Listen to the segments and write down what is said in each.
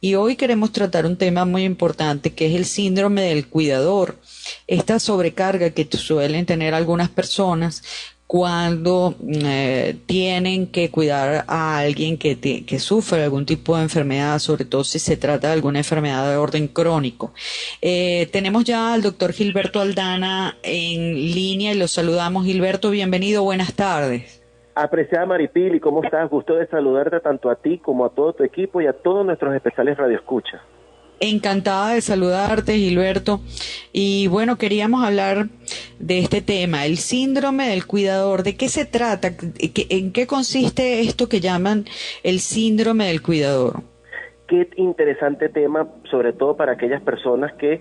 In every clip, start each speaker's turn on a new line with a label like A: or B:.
A: y hoy queremos tratar un tema muy importante que es el síndrome del cuidador. Esta sobrecarga que suelen tener algunas personas cuando tienen que cuidar a alguien que sufre algún tipo de enfermedad, sobre todo si se trata de alguna enfermedad de orden crónico. Tenemos ya al doctor Gilberto Aldana en línea y lo saludamos. Gilberto, bienvenido, buenas tardes.
B: Apreciada Maripili, ¿cómo estás? Gusto de saludarte tanto a ti como a todo tu equipo y a todos nuestros especiales radioescuchas.
A: Encantada de saludarte, Gilberto. Y bueno, queríamos hablar de este tema, el síndrome del cuidador. ¿De qué se trata? ¿En qué consiste esto que llaman el síndrome del cuidador?
B: Qué interesante tema, sobre todo para aquellas personas que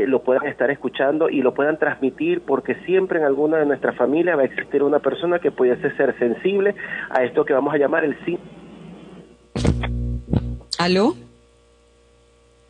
B: lo puedan estar escuchando y lo puedan transmitir, porque siempre en alguna de nuestras familias va a existir una persona que pudiese ser sensible a esto que vamos a llamar el
A: ¿Aló?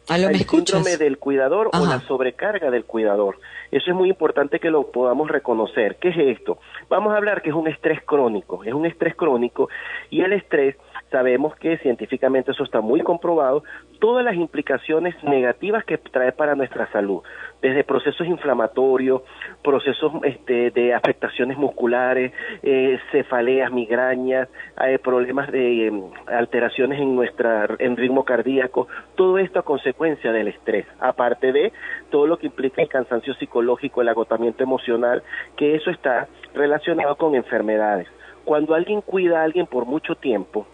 A: ¿Aló, me escuchas?
B: síndrome del cuidador.
A: Ajá.
B: O la sobrecarga del cuidador. Eso es muy importante que lo podamos reconocer. ¿Qué es esto? Vamos a hablar que es un estrés crónico. Es un estrés crónico y el estrés, sabemos que científicamente eso está muy comprobado, todas las implicaciones negativas que trae para nuestra salud, desde procesos inflamatorios, procesos de afectaciones musculares, cefaleas, migrañas, problemas de alteraciones en ritmo cardíaco, todo esto a consecuencia del estrés, aparte de todo lo que implica el cansancio psicológico, el agotamiento emocional, que eso está relacionado con enfermedades. Cuando alguien cuida a alguien por mucho tiempo,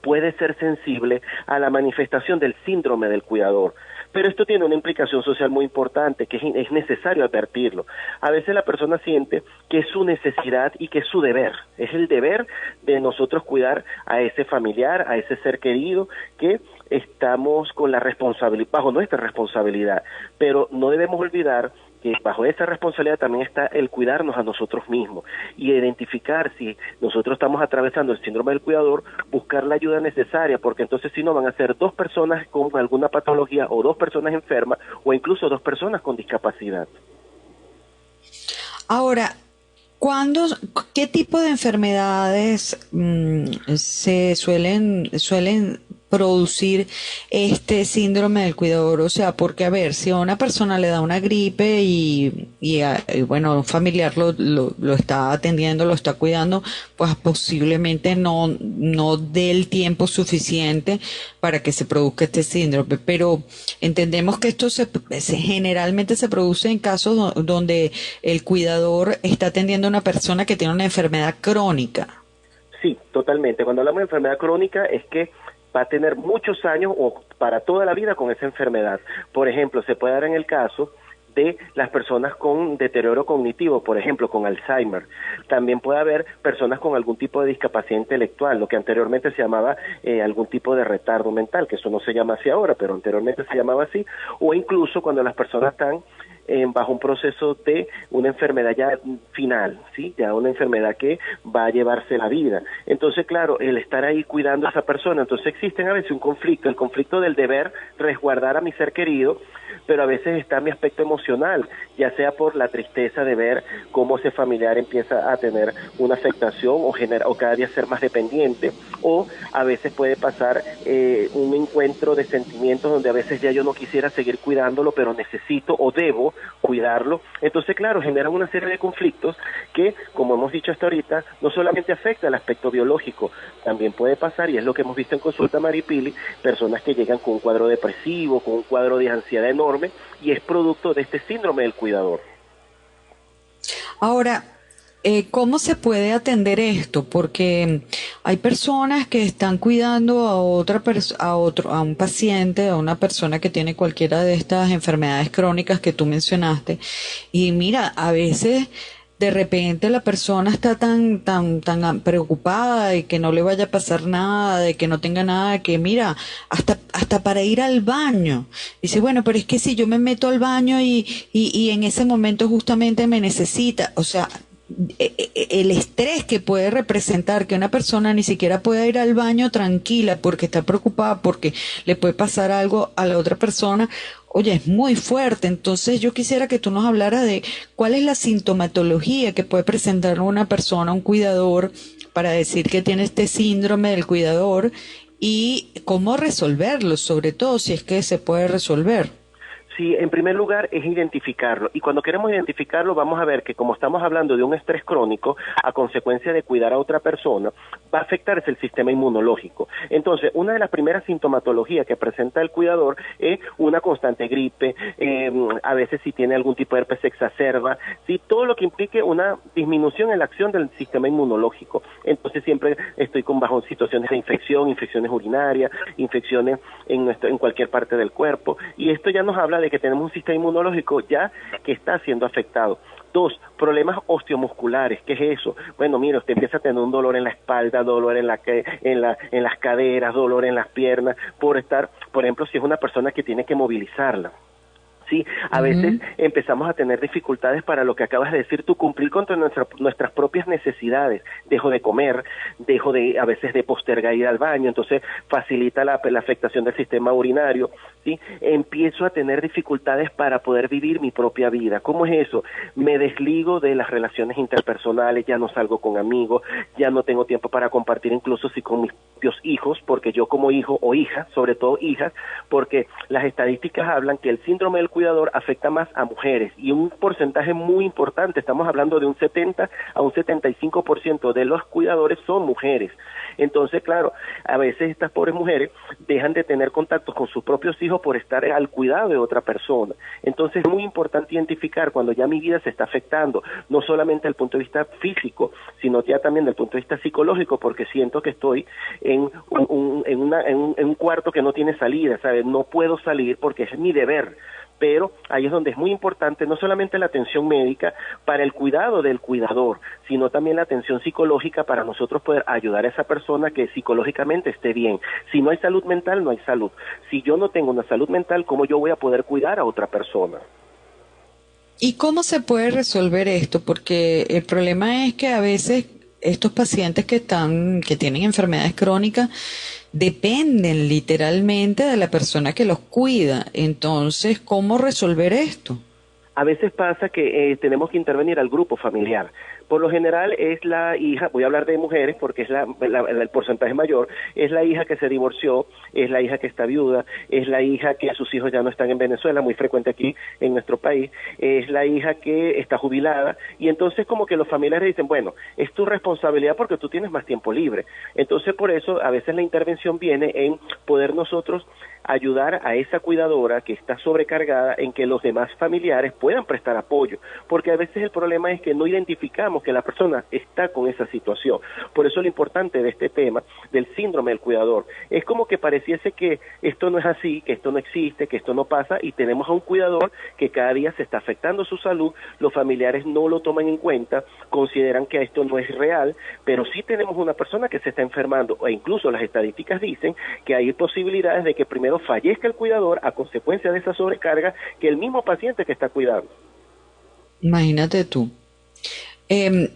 B: puede ser sensible a la manifestación del síndrome del cuidador. Pero esto tiene una implicación social muy importante, que es necesario advertirlo. A veces la persona siente que es su necesidad y que es su deber. Es el deber de nosotros cuidar a ese familiar, a ese ser querido, que estamos con la responsabilidad, bajo nuestra responsabilidad. Pero no debemos olvidar que bajo esa responsabilidad también está el cuidarnos a nosotros mismos y identificar si nosotros estamos atravesando el síndrome del cuidador, buscar la ayuda necesaria, porque entonces si no van a ser dos personas con alguna patología o dos personas enfermas o incluso dos personas con discapacidad.
A: Ahora, ¿qué tipo de enfermedades se suelen producir este síndrome del cuidador? O sea, porque a ver, si a una persona le da una gripe y bueno, un familiar lo está atendiendo, lo está cuidando, pues posiblemente no dé el tiempo suficiente para que se produzca este síndrome. Pero entendemos que esto generalmente se produce en casos donde el cuidador está atendiendo a una persona que tiene una enfermedad crónica.
B: Sí, totalmente. Cuando hablamos de enfermedad crónica es que va a tener muchos años o para toda la vida con esa enfermedad. Por ejemplo, se puede dar en el caso de las personas con deterioro cognitivo, por ejemplo, con Alzheimer. También puede haber personas con algún tipo de discapacidad intelectual, lo que anteriormente se llamaba algún tipo de retardo mental, que eso no se llama así ahora, pero anteriormente se llamaba así, o incluso cuando las personas están bajo un proceso de una enfermedad ya final, ¿sí? Ya una enfermedad que va a llevarse la vida. Entonces, claro, el estar ahí cuidando a esa persona, entonces existen a veces un conflicto, el conflicto del deber resguardar a mi ser querido, pero a veces está mi aspecto emocional, ya sea por la tristeza de ver cómo ese familiar empieza a tener una afectación o cada día ser más dependiente, o a veces puede pasar un encuentro de sentimientos donde a veces ya yo no quisiera seguir cuidándolo, pero necesito o debo cuidarlo. Entonces, claro, generan una serie de conflictos que, como hemos dicho hasta ahorita, no solamente afecta el aspecto biológico, también puede pasar, y es lo que hemos visto en consulta Maripili, personas que llegan con un cuadro depresivo, con un cuadro de ansiedad enorme, y es producto de este síndrome del cuidador.
A: Ahora, ¿cómo se puede atender esto? Porque hay personas que están cuidando a un paciente, a una persona que tiene cualquiera de estas enfermedades crónicas que tú mencionaste. Y mira, a veces de repente la persona está tan preocupada de que no le vaya a pasar nada, de que no tenga nada, que mira, hasta para ir al baño. Dice, bueno, pero es que si yo me meto al baño y en ese momento justamente me necesita, o sea, el estrés que puede representar que una persona ni siquiera pueda ir al baño tranquila porque está preocupada porque le puede pasar algo a la otra persona, oye, es muy fuerte. Entonces yo quisiera que tú nos hablaras de cuál es la sintomatología que puede presentar una persona, un cuidador, para decir que tiene este síndrome del cuidador y cómo resolverlo, sobre todo si es que se puede resolver.
B: Sí, en primer lugar es identificarlo. Y cuando queremos identificarlo, vamos a ver que como estamos hablando de un estrés crónico, a consecuencia de cuidar a otra persona, va a afectarse el sistema inmunológico. Entonces, una de las primeras sintomatologías que presenta el cuidador es una constante gripe, a veces si tiene algún tipo de herpes se exacerba, ¿sí? Todo lo que implique una disminución en la acción del sistema inmunológico. Entonces, siempre estoy bajo situaciones de infección, infecciones urinarias, infecciones en cualquier parte del cuerpo. Y esto ya nos habla de que tenemos un sistema inmunológico ya que está siendo afectado. Dos, problemas osteomusculares. ¿Qué es eso? Bueno, mire, usted empieza a tener un dolor en la espalda, dolor en las caderas, dolor en las piernas, por ejemplo, si es una persona que tiene que movilizarla. Sí, a veces empezamos a tener dificultades para lo que acabas de decir tú, cumplir con nuestras propias necesidades. Dejo de comer, a veces de postergar ir al baño, entonces facilita la afectación del sistema urinario, ¿sí? Empiezo a tener dificultades para poder vivir mi propia vida. ¿Cómo es eso? Me desligo de las relaciones interpersonales, ya no salgo con amigos, ya no tengo tiempo para compartir incluso si con mis propios hijos, porque yo como hijo o hija, sobre todo hijas, porque las estadísticas hablan que el síndrome del cuidador afecta más a mujeres y un porcentaje muy importante, estamos hablando de un 70 a un 75% de los cuidadores son mujeres. Entonces, claro, a veces estas pobres mujeres dejan de tener contacto con sus propios hijos por estar al cuidado de otra persona. Entonces, es muy importante identificar cuando ya mi vida se está afectando, no solamente desde el punto de vista físico, sino ya también desde el punto de vista psicológico, porque siento que estoy en un cuarto que no tiene salida, ¿sabes? No puedo salir porque es mi deber. Pero ahí es donde es muy importante no solamente la atención médica para el cuidado del cuidador, sino también la atención psicológica para nosotros poder ayudar a esa persona que psicológicamente esté bien. Si no hay salud mental, no hay salud. Si yo no tengo una salud mental, ¿cómo yo voy a poder cuidar a otra persona?
A: ¿Y cómo se puede resolver esto? Porque el problema es que a veces estos pacientes que tienen enfermedades crónicas dependen literalmente de la persona que los cuida. Entonces, ¿cómo resolver esto?
B: A veces pasa que tenemos que intervenir al grupo familiar. Por lo general es la hija, voy a hablar de mujeres porque es el porcentaje mayor, es la hija que se divorció, es la hija que está viuda, es la hija que sus hijos ya no están en Venezuela, muy frecuente aquí en nuestro país, es la hija que está jubilada, y entonces como que los familiares dicen, bueno, es tu responsabilidad porque tú tienes más tiempo libre. Entonces por eso a veces la intervención viene en poder nosotros ayudar a esa cuidadora que está sobrecargada en que los demás familiares puedan prestar apoyo, porque a veces el problema es que no identificamos que la persona está con esa situación. Por eso lo importante de este tema del síndrome del cuidador es como que pareciese que esto no es así, que esto no existe, que esto no pasa, y tenemos a un cuidador que cada día se está afectando su salud, los familiares no lo toman en cuenta, consideran que esto no es real, pero sí tenemos una persona que se está enfermando, e incluso las estadísticas dicen que hay posibilidades de que primero fallezca el cuidador a consecuencia de esa sobrecarga que el mismo paciente que está cuidando.
A: Imagínate tú. Em,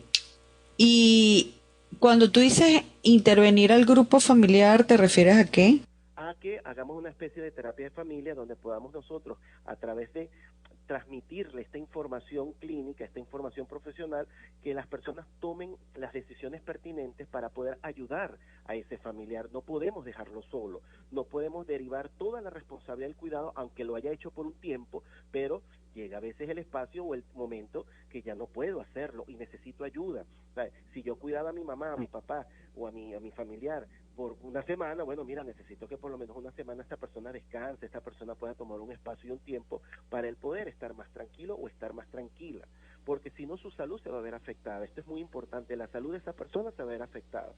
A: y cuando tú dices intervenir al grupo familiar, ¿te refieres a qué?
B: A que hagamos una especie de terapia de familia donde podamos nosotros, a través de transmitirle esta información clínica, esta información profesional, que las personas tomen las decisiones pertinentes para poder ayudar a ese familiar. No podemos dejarlo solo, no podemos derivar toda la responsabilidad del cuidado, aunque lo haya hecho por un tiempo, pero llega a veces el espacio o el momento que ya no puedo hacerlo y necesito ayuda. O sea, si yo cuidaba a mi mamá, a mi papá o a mi familiar por una semana, bueno, mira, necesito que por lo menos una semana esta persona descanse, esta persona pueda tomar un espacio y un tiempo para él poder estar más tranquilo o estar más tranquila, porque si no su salud se va a ver afectada. Esto es muy importante, la salud de esa persona se va a ver afectada.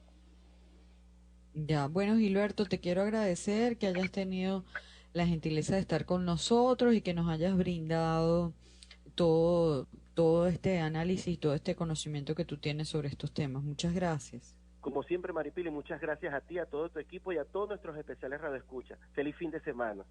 A: Ya, bueno, Gilberto, te quiero agradecer que hayas tenido la gentileza de estar con nosotros y que nos hayas brindado todo, todo este análisis, todo este conocimiento que tú tienes sobre estos temas. Muchas gracias.
B: Como siempre, Maripili, muchas gracias a ti, a todo tu equipo y a todos nuestros especiales radioescuchas. Feliz fin de semana.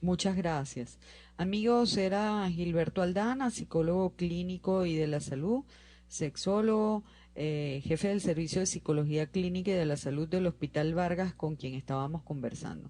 A: Muchas gracias. Amigos, era Gilberto Aldana, psicólogo clínico y de la salud, sexólogo, jefe del Servicio de Psicología Clínica y de la Salud del Hospital Vargas, con quien estábamos conversando.